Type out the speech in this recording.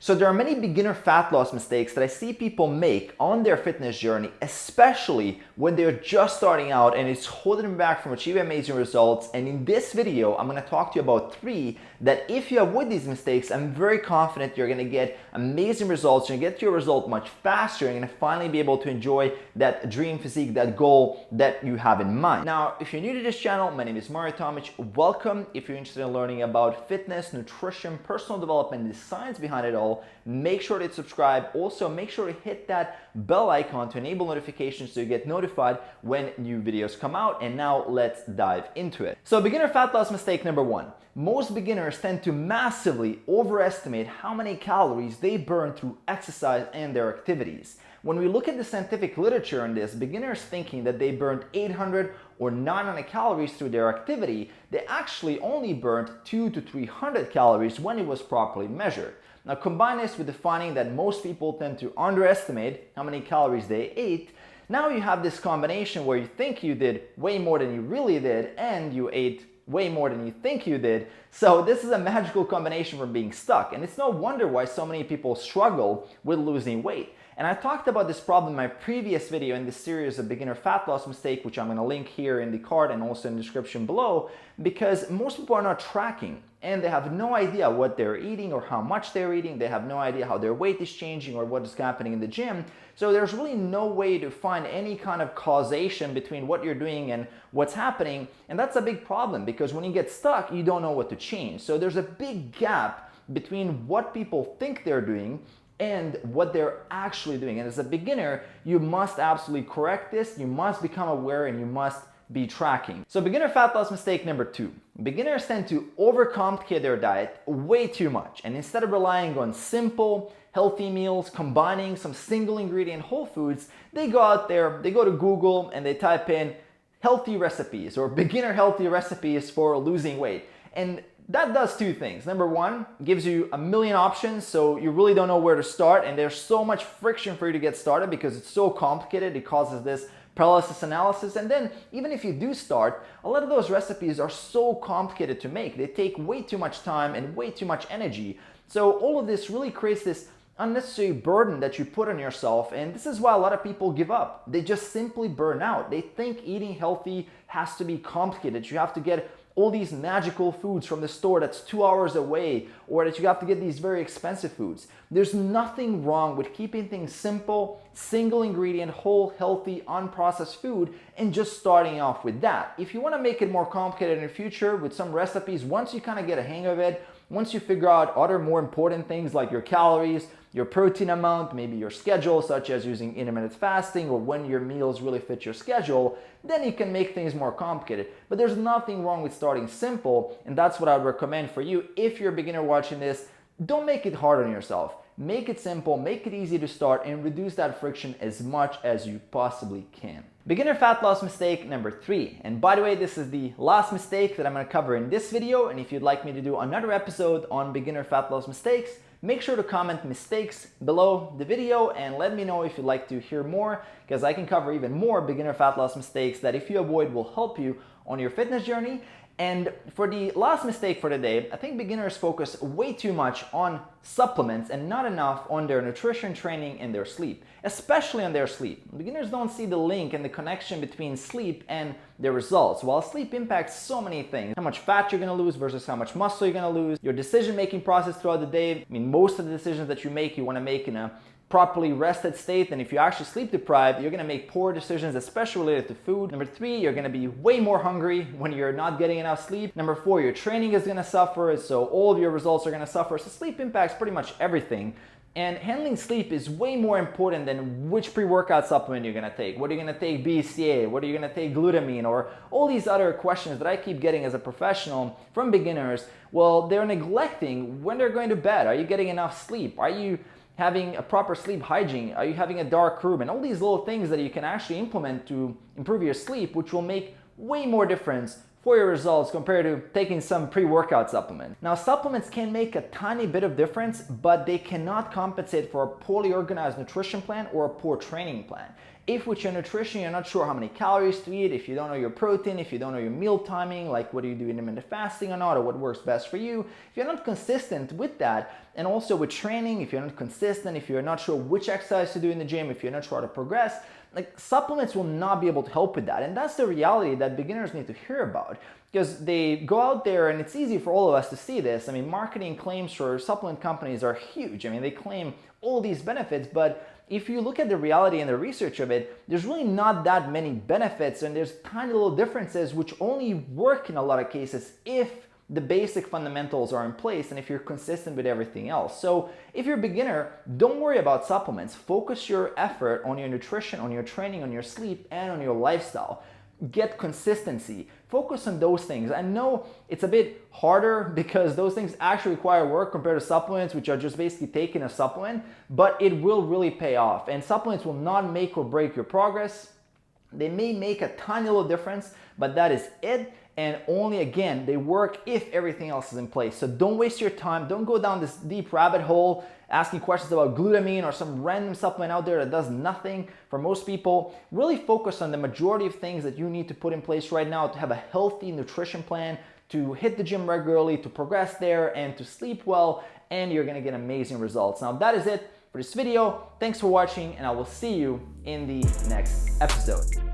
So there are many beginner fat loss mistakes that I see people make on their fitness journey, especially when they're just starting out and it's holding them back from achieving amazing results. And in this video, I'm going to talk to you about 3 that if you avoid these mistakes, I'm very confident you're going to get amazing results. You're going to get to your result much faster. You're going to finally be able to enjoy that dream physique, that goal that you have in mind. Now, if you're new to this channel, my name is Mario Tomic. Welcome. If you're interested in learning about fitness, nutrition, personal development, and the science behind it all, make sure to subscribe. Also, make sure to hit that bell icon to enable notifications so you get notified when new videos come out. And now let's dive into it. So beginner fat loss mistake number 1. Most beginners tend to massively overestimate how many calories they burn through exercise and their activities. When we look at the scientific literature on this, beginners thinking that they burned 800 or 900 calories through their activity, they actually only burned 200 to 300 calories when it was properly measured. Now combine this with the finding that most people tend to underestimate how many calories they ate. Now you have this combination where you think you did way more than you really did and you ate way more than you think you did. So this is a magical combination for being stuck, and it's no wonder why so many people struggle with losing weight. And I talked about this problem in my previous video in this series of beginner fat loss mistake, which I'm going to link here in the card and also in the description below, because most people are not tracking and they have no idea what they're eating or how much they're eating. They have no idea how their weight is changing or what is happening in the gym. So there's really no way to find any kind of causation between what you're doing and what's happening. And that's a big problem because when you get stuck, you don't know what to change. So there's a big gap between what people think they're doing and what they're actually doing. And as a beginner, you must absolutely correct this. You must become aware and you must be tracking. So beginner fat loss mistake number 2. Beginners tend to overcomplicate their diet way too much. And instead of relying on simple, healthy meals, combining some single ingredient whole foods, they go out there, they go to Google and they type in healthy recipes or beginner healthy recipes for losing weight. And that does 2 things. Number 1, gives you a million options, so you really don't know where to start, and there's so much friction for you to get started because it's so complicated. It causes this paralysis analysis. And then even if you do start, a lot of those recipes are so complicated to make. They take way too much time and way too much energy. So all of this really creates this unnecessary burden that you put on yourself, and this is why a lot of people give up. They just simply burn out. They think eating healthy has to be complicated. You have to get all these magical foods from the store that's 2 hours away, or that you have to get these very expensive foods. There's nothing wrong with keeping things simple, single ingredient, whole, healthy, unprocessed food, and just starting off with that. If you want to make it more complicated in the future with some recipes, once you kind of get a hang of it, once you figure out other more important things like your calories, your protein amount, maybe your schedule, such as using intermittent fasting or when your meals really fit your schedule, then you can make things more complicated. But there's nothing wrong with starting simple, and that's what I would recommend for you. If you're a beginner watching this, don't make it hard on yourself. Make it simple, make it easy to start, and reduce that friction as much as you possibly can. Beginner fat loss mistake number 3. And by the way, this is the last mistake that I'm going to cover in this video. And if you'd like me to do another episode on beginner fat loss mistakes, make sure to comment mistakes below the video and let me know if you'd like to hear more, because I can cover even more beginner fat loss mistakes that if you avoid will help you on your fitness journey. And for the last mistake for today, I think beginners focus way too much on supplements and not enough on their nutrition, training, and their sleep, especially on their sleep. Beginners don't see the link and the connection between sleep and their results. While sleep impacts so many things, how much fat you're going to lose versus how much muscle you're going to lose, your decision-making process throughout the day. I mean, most of the decisions that you want to make in a properly rested state, and if you're actually sleep deprived, you're going to make poor decisions, especially related to food. Number 3, you're going to be way more hungry when you're not getting enough sleep. Number 4, your training is going to suffer, so all of your results are going to suffer. So sleep impacts pretty much everything. And handling sleep is way more important than which pre-workout supplement you're going to take. What are you going to take BCA? What are you going to take glutamine? Or all these other questions that I keep getting as a professional from beginners. Well, they're neglecting when they're going to bed. Are you getting enough sleep? Are you having a proper sleep hygiene? Are you having a dark room? And all these little things that you can actually implement to improve your sleep, which will make way more difference for your results compared to taking some pre-workout supplement. Now, supplements can make a tiny bit of difference, but they cannot compensate for a poorly organized nutrition plan or a poor training plan. If with your nutrition you're not sure how many calories to eat, if you don't know your protein, if you don't know your meal timing, like whether you do intermittent fasting or not, or what works best for you, if you're not consistent with that, and also with training, if you're not consistent, if you're not sure which exercise to do in the gym, if you're not sure how to progress, like supplements will not be able to help with that. And that's the reality that beginners need to hear about, because they go out there, and it's easy for all of us to see this. I mean, marketing claims for supplement companies are huge. I mean, they claim all these benefits, but if you look at the reality and the research of it, there's really not that many benefits, and there's tiny little differences which only work in a lot of cases if the basic fundamentals are in place and if you're consistent with everything else. So if you're a beginner, don't worry about supplements. Focus your effort on your nutrition, on your training, on your sleep, and on your lifestyle. Get consistency. Focus on those things. I know it's a bit harder because those things actually require work compared to supplements, which are just basically taking a supplement, but it will really pay off. And supplements will not make or break your progress. They may make a tiny little difference, but that is it. And only, again, they work if everything else is in place. So don't waste your time. Don't go down this deep rabbit hole asking questions about glutamine or some random supplement out there that does nothing for most people. Really focus on the majority of things that you need to put in place right now to have a healthy nutrition plan, to hit the gym regularly, to progress there, and to sleep well, and you're gonna get amazing results. Now, that is it for this video. Thanks for watching, and I will see you in the next episode.